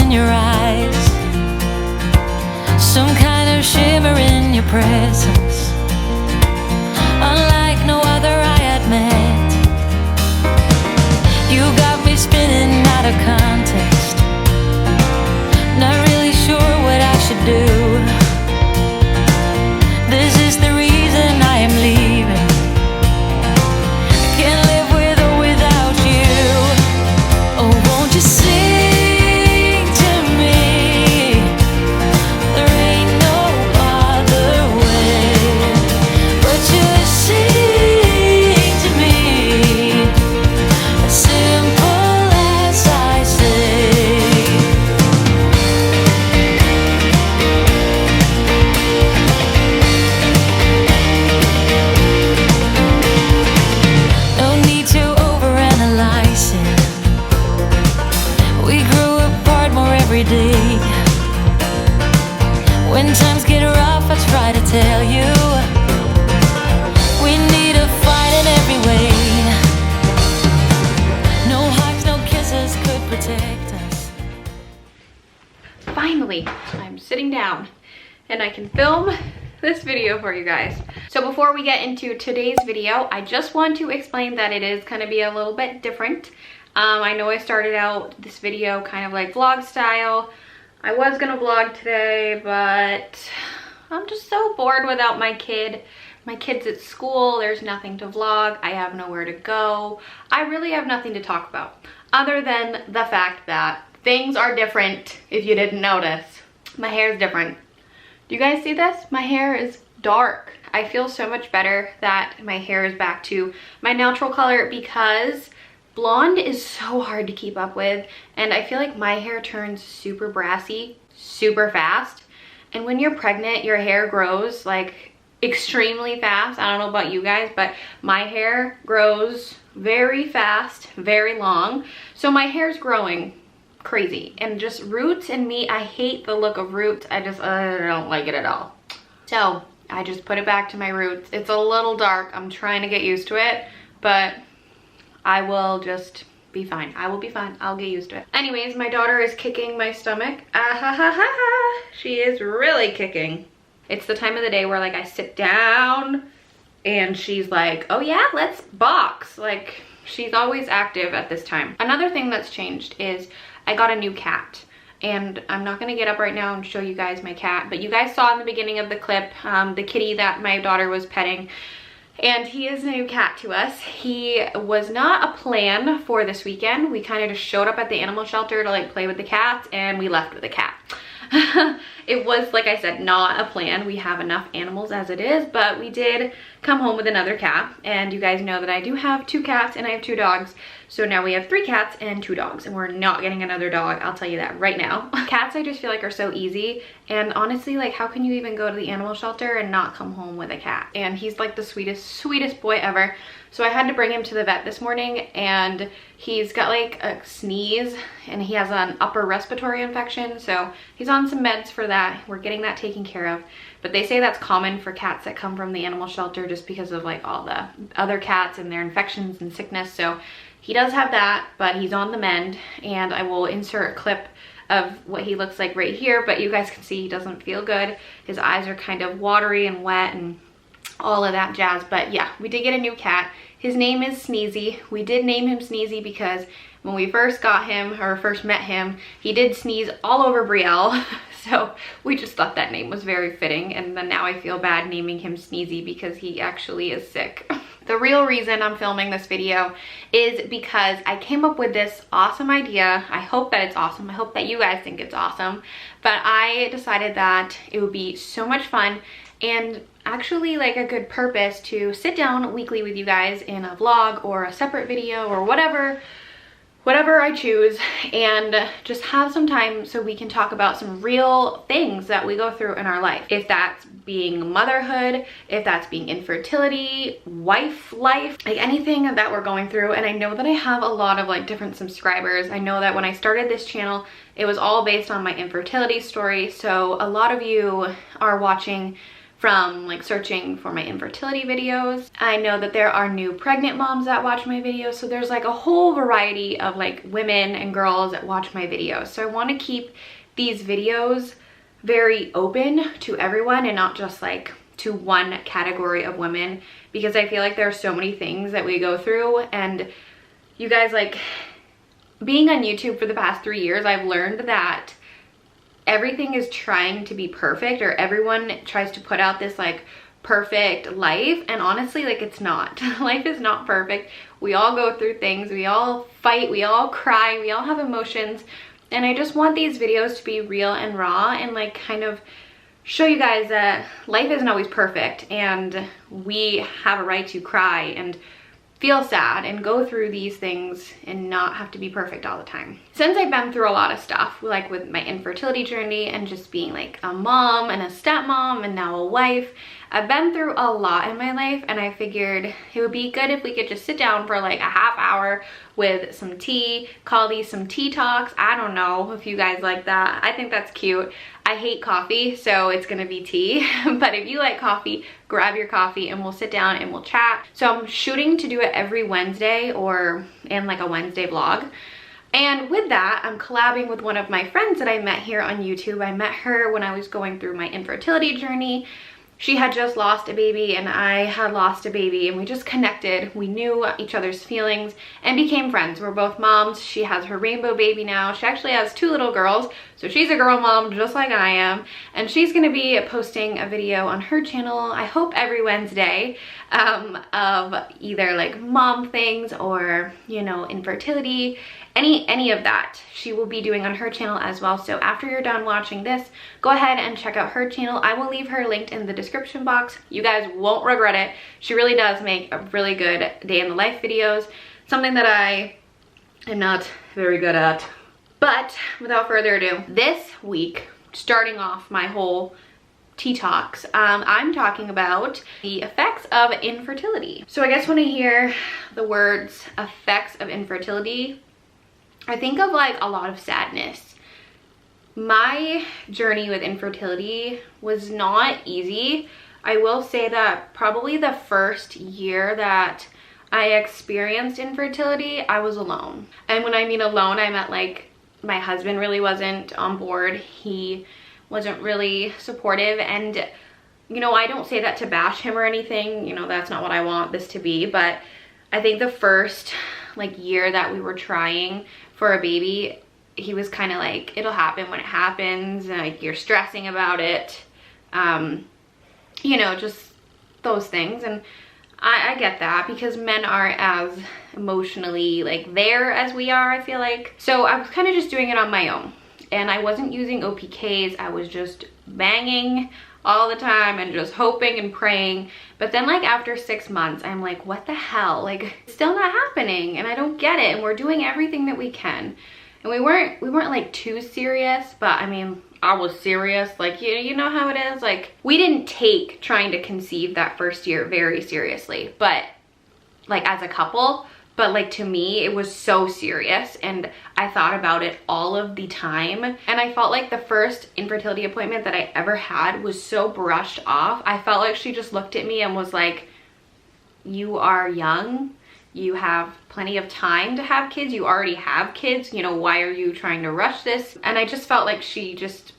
in your eyes, some kind of shimmer in your presence, unlike no other I had met. You got me spinning out of context, not really sure what I should do. This is the reason I am leaving. I can't live with or without you. Oh, won't you sing to me? There ain't no other way but to sing to me, as simple as I say. No need to overanalyze it. We grew apart more every day. When times get rough, I try to tell you we need to fight in every way. No hugs, no kisses could protect us. Finally, I'm sitting down and I can film this video for you guys. So before we get into today's video, I just want to explain that it is going to be a little bit different. I know I started out this video kind of like vlog style. I was gonna vlog today, but I'm just so bored without my kid. My kid's at school, there's nothing to vlog, I have nowhere to go. I really have nothing to talk about other than the fact that things are different. If you didn't notice, my hair is different. Do you guys see this? My hair is dark. I feel so much better that my hair is back to my natural color because blonde is so hard to keep up with, and I feel like my hair turns super brassy super fast. And when you're pregnant, your hair grows like extremely fast. I don't know about you guys, but my hair grows very fast, very long. So my hair's growing crazy, and just roots and me, I hate the look of roots. I don't like it at all. So I just put it back to my roots. It's a little dark. I'm trying to get used to it, but I will just be fine. I will be fine. I'll get used to it. Anyways, my daughter is kicking my stomach. Ah ha ha ha ha. She is really kicking. It's the time of the day where like I sit down and she's like, oh yeah, let's box. Like, she's always active at this time. Another thing that's changed is I got a new cat. And I'm not gonna get up right now and show you guys my cat, but you guys saw in the beginning of the clip the kitty that my daughter was petting. And he is a new cat to us. He was not a plan for this weekend. We kind of just showed up at the animal shelter to like play with the cats, and we left with the cat. It was, like I said, not a plan. We have enough animals as it is, but we did come home with another cat. And you guys know that I do have 2 cats and I have 2 dogs. So now we have 3 cats and 2 dogs, and we're not getting another dog. I'll tell you that right now. Cats, I just feel like, are so easy. And honestly, like, how can you even go to the animal shelter and not come home with a cat? And he's like the sweetest boy ever. So I had to bring him to the vet this morning, and he's got like a sneeze and he has an upper respiratory infection. So he's on some meds for that. We're getting that taken care of. But they say that's common for cats that come from the animal shelter just because of like all the other cats and their infections and sickness. So he does have that, but he's on the mend, and I will insert a clip of what he looks like right here, but you guys can see he doesn't feel good. His eyes are kind of watery and wet and all of that jazz. But yeah, we did get a new cat. His name is Sneezy. We did name him Sneezy because when we first got him, or first met him, he did sneeze all over Brielle. So we just thought that name was very fitting, and then now I feel bad naming him Sneezy because he actually is sick. The real reason I'm filming this video is because I came up with this awesome idea. I hope that it's awesome. I hope that you guys think it's awesome. But I decided that it would be so much fun and actually like a good purpose to sit down weekly with you guys in a vlog or a separate video or whatever I choose, and just have some time so we can talk about some real things that we go through in our life. If that's being motherhood, if that's being infertility, wife life, like anything that we're going through. And I know that I have a lot of like different subscribers. I know that when I started this channel, it was all based on my infertility story. So a lot of you are watching from like searching for my infertility videos. I know that there are new pregnant moms that watch my videos, so there's like a whole variety of like women and girls that watch my videos. So I want to keep these videos very open to everyone and not just like to one category of women, because I feel like there are so many things that we go through. And you guys, like, being on YouTube for the past 3 years, I've learned that everything is trying to be perfect, or everyone tries to put out this like perfect life, and honestly, like, it's not. Life is not perfect. We all go through things, we all fight, we all cry, we all have emotions, and I just want these videos to be real and raw and like kind of show you guys that life isn't always perfect, and we have a right to cry and feel sad and go through these things and not have to be perfect all the time. Since I've been through a lot of stuff, like with my infertility journey and just being like a mom and a stepmom and now a wife, I've been through a lot in my life, and I figured it would be good if we could just sit down for like a half hour with some tea, call these some tea talks. I don't know if you guys like that. I think that's cute. I hate coffee, so it's gonna be tea. But if you like coffee, grab your coffee and we'll sit down and we'll chat. So I'm shooting to do it every Wednesday, or in like a Wednesday vlog. And with that, I'm collabing with one of my friends that I met here on YouTube. I met her when I was going through my infertility journey. She had just lost a baby and I had lost a baby, and we just connected. We knew each other's feelings and became friends. We're both moms. She has her rainbow baby now. She actually has 2 little girls, so she's a girl mom just like I am. And she's gonna be posting a video on her channel, I hope every Wednesday, of either like mom things or, you know, infertility, any of that she will be doing on her channel as well. So after you're done watching this, go ahead and check out her channel. I will leave her linked in the description box. You guys won't regret it. She really does make a really good day in the life videos, something that I am not very good at. But without further ado, this week, starting off my whole tea talks, I'm talking about the effects of infertility. So I guess when I hear the words effects of infertility, I think of like a lot of sadness. My journey with infertility was not easy. I will say that probably the first year that I experienced infertility, I was alone. And when I mean alone, I meant like my husband really wasn't on board. He wasn't really supportive, and you know, I don't say that to bash him or anything, you know, that's not what I want this to be, but I think the first like year that we were trying for a baby, he was kind of like, it'll happen when it happens, and like, you're stressing about it, you know, just those things. And I get that, because men aren't as emotionally like there as we are, I feel like. So I was kind of just doing it on my own, and I wasn't using OPKs. I was just banging all the time and just hoping and praying. But then like after 6 months, I'm like, what the hell? Like, it's still not happening, and I don't get it. And we're doing everything that we can. And we weren't like too serious, but I mean, I was serious. Like, you know how it is. Like, we didn't take trying to conceive that first year very seriously, but like as a couple. But like, to me, it was so serious, and I thought about it all of the time. And I felt like the first infertility appointment that I ever had was so brushed off. I felt like she just looked at me and was like, you are young, you have plenty of time to have kids, you already have kids, you know, why are you trying to rush this? And I just felt like she just,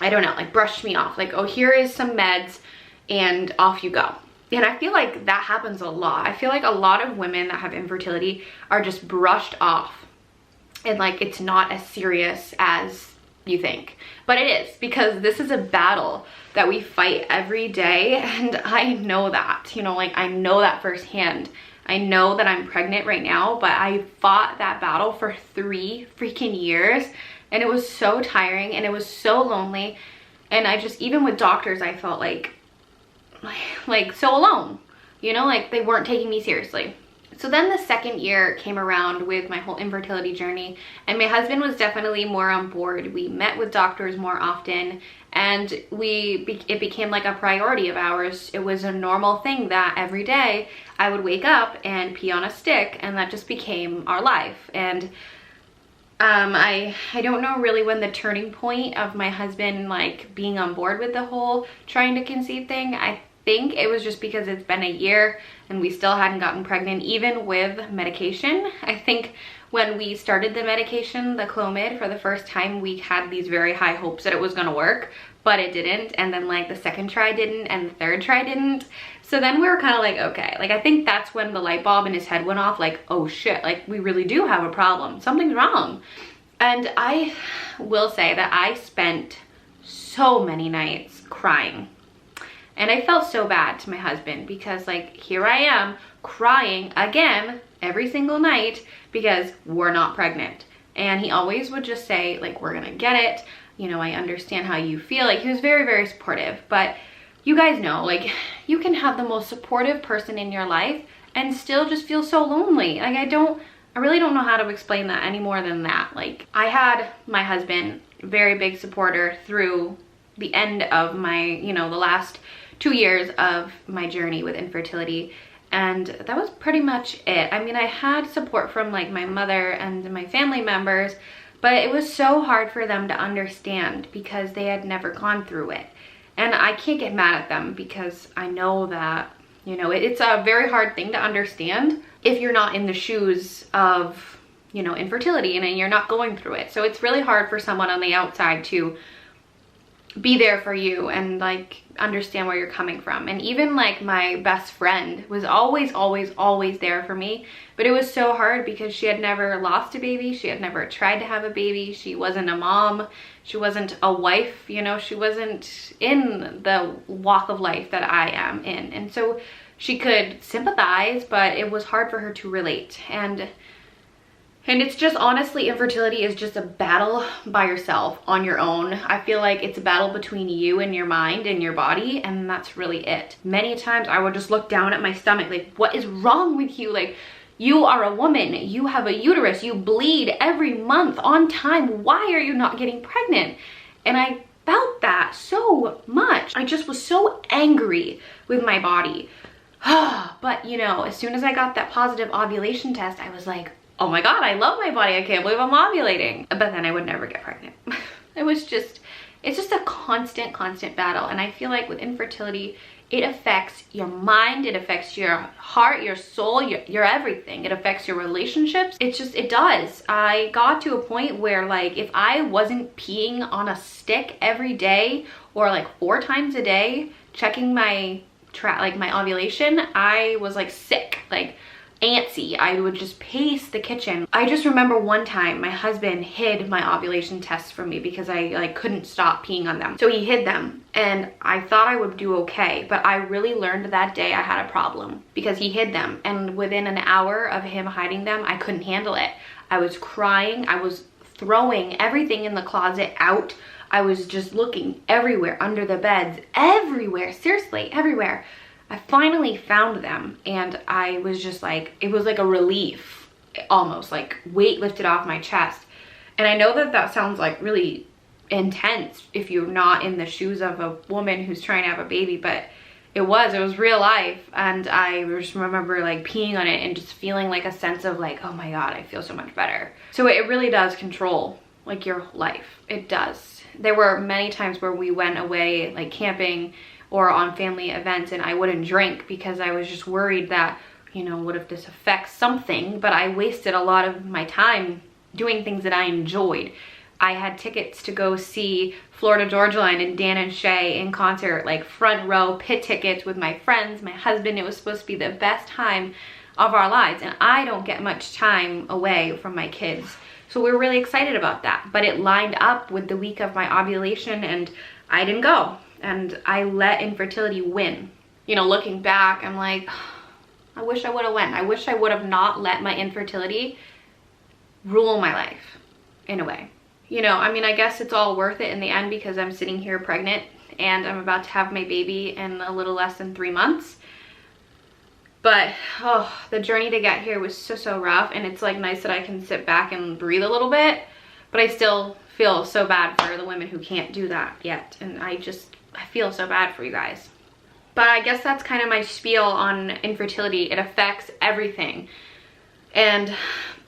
I don't know, like brushed me off, like, oh, here is some meds and off you go. And I feel like that happens a lot. I feel like a lot of women that have infertility are just brushed off, and like, it's not as serious as you think. But it is, because this is a battle that we fight every day, and I know that, you know, like, I know that firsthand. I know that I'm pregnant right now, but I fought that battle for 3 freaking years, and it was so tiring, and it was so lonely. And I just, even with doctors, I felt like so alone, you know, like they weren't taking me seriously. So then the second year came around with my whole infertility journey, and my husband was definitely more on board. We met with doctors more often, and it became like a priority of ours. It was a normal thing that every day I would wake up and pee on a stick, and that just became our life. And I don't know really when the turning point of my husband like being on board with the whole trying to conceive thing. I think it was just because it's been a year and we still hadn't gotten pregnant even with medication. I think when we started the medication, the Clomid, for the first time, we had these very high hopes that it was gonna work, but it didn't. And then like the second try didn't and the third try didn't. So then we were kind of like, okay, like I think that's when the light bulb in his head went off, like, oh shit, like we really do have a problem. Something's wrong. And I will say that I spent so many nights crying. And I felt so bad to my husband because like here I am crying again every single night because we're not pregnant. And he always would just say like, we're gonna get it. You know, I understand how you feel. Like he was very, very supportive. But you guys know, like you can have the most supportive person in your life and still just feel so lonely. Like I really don't know how to explain that any more than that. Like I had my husband, very big supporter through the end of my, you know, the last 2 years of my journey with infertility. And that was pretty much it. I mean, I had support from like my mother and my family members, but it was so hard for them to understand because they had never gone through it. And I can't get mad at them because I know that, you know, it's a very hard thing to understand if you're not in the shoes of, you know, infertility and you're not going through it. So it's really hard for someone on the outside to be there for you and like understand where you're coming from. And even like my best friend was always there for me, but it was so hard because she had never lost a baby, she had never tried to have a baby, she wasn't a mom, she wasn't a wife, you know, she wasn't in the walk of life that I am in. And so she could sympathize, but it was hard for her to relate. And it's just, honestly, infertility is just a battle by yourself on your own. I feel like it's a battle between you and your mind and your body, and that's really it. Many times I would just look down at my stomach like, what is wrong with you? Like, you are a woman, you have a uterus, you bleed every month on time. Why are you not getting pregnant? And I felt that so much. I just was so angry with my body. But, you know, as soon as I got that positive ovulation test, I was like, oh my God, I love my body. I can't believe I'm ovulating. But then I would never get pregnant. It's just a constant battle. And I feel like with infertility, it affects your mind, it affects your heart, your soul, your everything. It affects your relationships. It does. I got to a point where like, if I wasn't peeing on a stick every day or like 4 times a day, checking my ovulation, I was like sick, like antsy. I would just pace the kitchen. I just remember one time my husband hid my ovulation tests from me because I like couldn't stop peeing on them. So he hid them and I thought I would do okay, but I really learned that day I had a problem because he hid them, and within an hour of him hiding them, I couldn't handle it. I was crying, I was throwing everything in the closet out. I was just looking everywhere, under the beds, everywhere, seriously, everywhere. I finally found them and I was just like, it was like a relief, almost like weight lifted off my chest. And I know that that sounds like really intense if you're not in the shoes of a woman who's trying to have a baby, but it was real life. And I just remember like peeing on it and just feeling like a sense of like, oh my God, I feel so much better. So it really does control like your life. It does. There were many times where we went away like camping or on family events and I wouldn't drink because I was just worried that, you know, what if this affects something? But I wasted a lot of my time doing things that I enjoyed. I had tickets to go see Florida Georgia Line and Dan and Shay in concert, like front row pit tickets with my friends, my husband. It was supposed to be the best time of our lives, and I don't get much time away from my kids. So we were really excited about that, but it lined up with the week of my ovulation and I didn't go. And I let infertility win. You know, looking back, I'm like, I wish I would have went. I wish I would have not let my infertility rule my life in a way. You know, I mean, I guess it's all worth it in the end because I'm sitting here pregnant and I'm about to have my baby in a little less than 3 months. But, oh, the journey to get here was so rough, and it's like nice that I can sit back and breathe a little bit, but I still feel so bad for the women who can't do that yet. And I feel so bad for you guys. But I guess that's kind of my spiel on infertility. It affects everything. And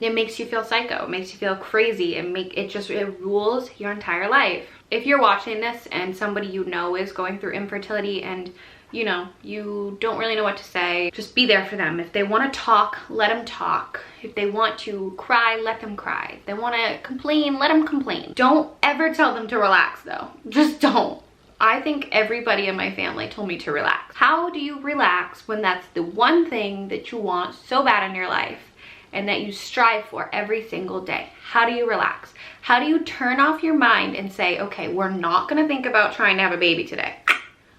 it makes you feel psycho, it makes you feel crazy, it rules your entire life. If you're watching this and somebody you know is going through infertility and you know, you don't really know what to say, just be there for them. If they want to talk, let them talk. If they want to cry, let them cry. If they want to complain, let them complain. Don't ever tell them to relax though. Just don't. I think everybody in my family told me to relax. How do you relax when that's the one thing that you want so bad in your life and that you strive for every single day? How do you relax? How do you turn off your mind and say, okay, we're not gonna think about trying to have a baby today?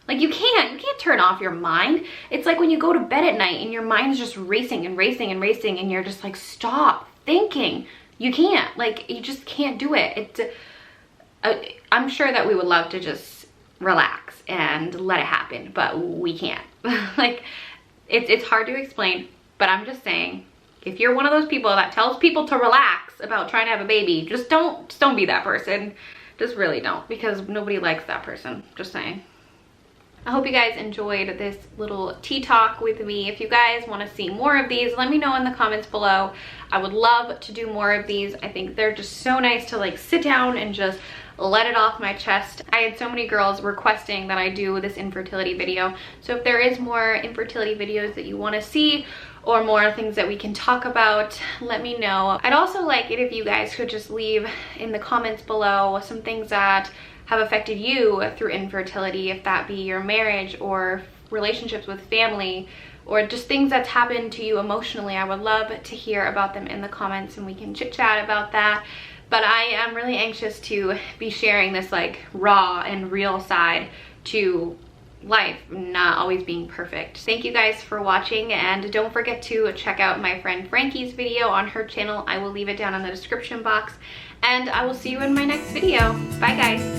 Like you can't turn off your mind. It's like when you go to bed at night and your mind's just racing and racing and racing and you're just like, stop thinking. You can't, like, you just can't do it. I'm sure that we would love to just relax and let it happen, but we can't. Like, it's hard to explain, but I'm just saying, if you're one of those people that tells people to relax about trying to have a baby, just don't be that person. Just really don't, because nobody likes that person. Just saying. I hope you guys enjoyed this little tea talk with me. If you guys want to see more of these, let me know in the comments below. I would love to do more of these. I think they're just so nice to like sit down and just let it off my chest. I had so many girls requesting that I do this infertility video. So if there is more infertility videos that you want to see or more things that we can talk about, let me know. I'd also like it if you guys could just leave in the comments below some things that have affected you through infertility, if that be your marriage or relationships with family or just things that's happened to you emotionally. I would love to hear about them in the comments and we can chit chat about that. But I am really anxious to be sharing this like raw and real side to life, not always being perfect. Thank you guys for watching, and don't forget to check out my friend Frankie's video on her channel. I will leave it down in the description box, and I will see you in my next video. Bye guys.